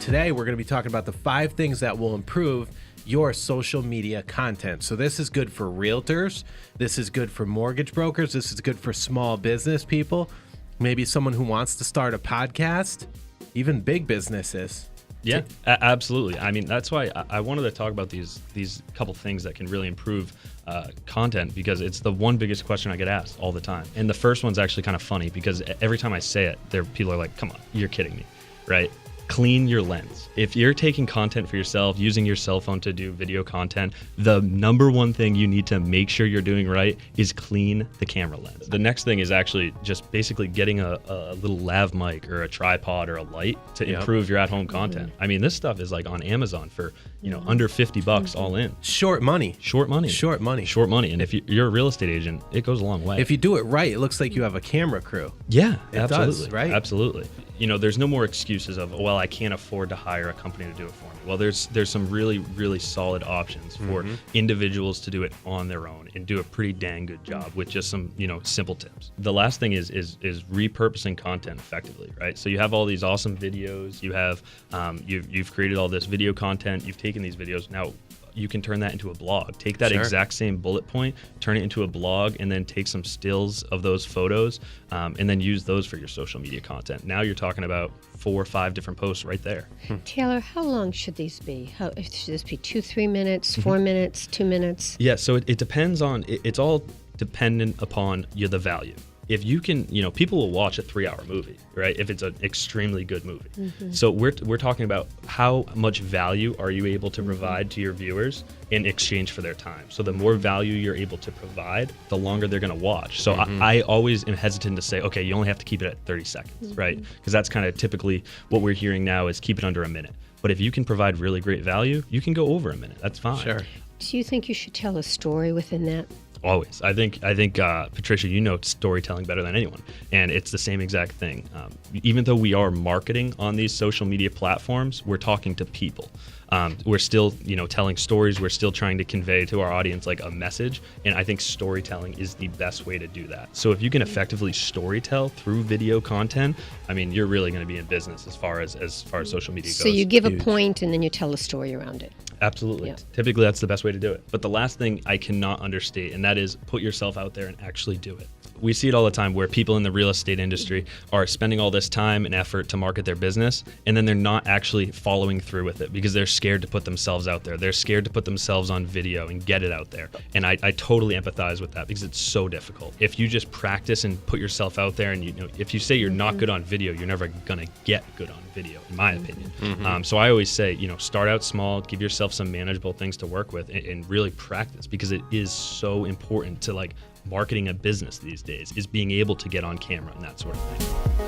today we're going to be talking about the 5 things that will improve your social media content. So this is good for realtors. This is good for mortgage brokers. This is good for small business people. Maybe someone who wants to start a podcast, even big businesses. Yeah, absolutely. I mean, that's why I wanted to talk about these couple things that can really improve content, because it's the one biggest question I get asked all the time. And the first one's actually kind of funny because every time I say it, people are like, come on, you're kidding me, right? Clean your lens. If you're taking content for yourself, using your cell phone to do video content, the number one thing you need to make sure you're doing right is clean the camera lens. The next thing is actually just basically getting a little lav mic or a tripod or a light to improve your at-home content. I mean, this stuff is like on Amazon for, under $50 all in. Short money. And if you're a real estate agent, it goes a long way. If you do it right, it looks like you have a camera crew. Yeah, it absolutely. Does, right? Absolutely. There's no more excuses of, well, I can't afford to hire a company to do it for me. Well, there's some really, really solid options for individuals to do it on their own and do a pretty dang good job with just some, simple tips. The last thing is repurposing content effectively, right? So you have all these awesome videos, you have, you've created all this video content, you've taken these videos. Now, you can turn that into a blog. Take that exact same bullet point, turn it into a blog, and then take some stills of those photos, and then use those for your social media content. Now you're talking about 4 or 5 different posts right there. Taylor, how long should these be? Should this be 2-3 minutes, 4 minutes, 2 minutes? Yeah, so it depends on, it's all dependent upon the value. If you can, people will watch a 3-hour movie, right? If it's an extremely good movie. So we're talking about how much value are you able to provide to your viewers in exchange for their time. So the more value you're able to provide, the longer they're going to watch. So I always am hesitant to say, okay, you only have to keep it at 30 seconds, right? Because that's kind of typically what we're hearing now is keep it under a minute. But if you can provide really great value, you can go over a minute. That's fine. Sure. Do you think you should tell a story within that? Always. I think Patricia, you know storytelling better than anyone, and it's the same exact thing. Even though we are marketing on these social media platforms, we're talking to people. We're still, telling stories. We're still trying to convey to our audience like a message, and I think storytelling is the best way to do that. So if you can effectively storytell through video content, I mean, you're really going to be in business as far as social media goes. So you give a point and then you tell a story around it. Absolutely. Yeah. Typically, that's the best way to do it. But the last thing I cannot understate, and that is put yourself out there and actually do it. We see it all the time where people in the real estate industry are spending all this time and effort to market their business, and then they're not actually following through with it because they're scared to put themselves out there. They're scared to put themselves on video and get it out there. And I totally empathize with that because it's so difficult. If you just practice and put yourself out there, and if you say you're not good on video, you're never gonna get good on video, in my opinion. So I always say, start out small, give yourself some manageable things to work with, and really practice, because it is so important to marketing a business these days, is being able to get on camera and that sort of thing.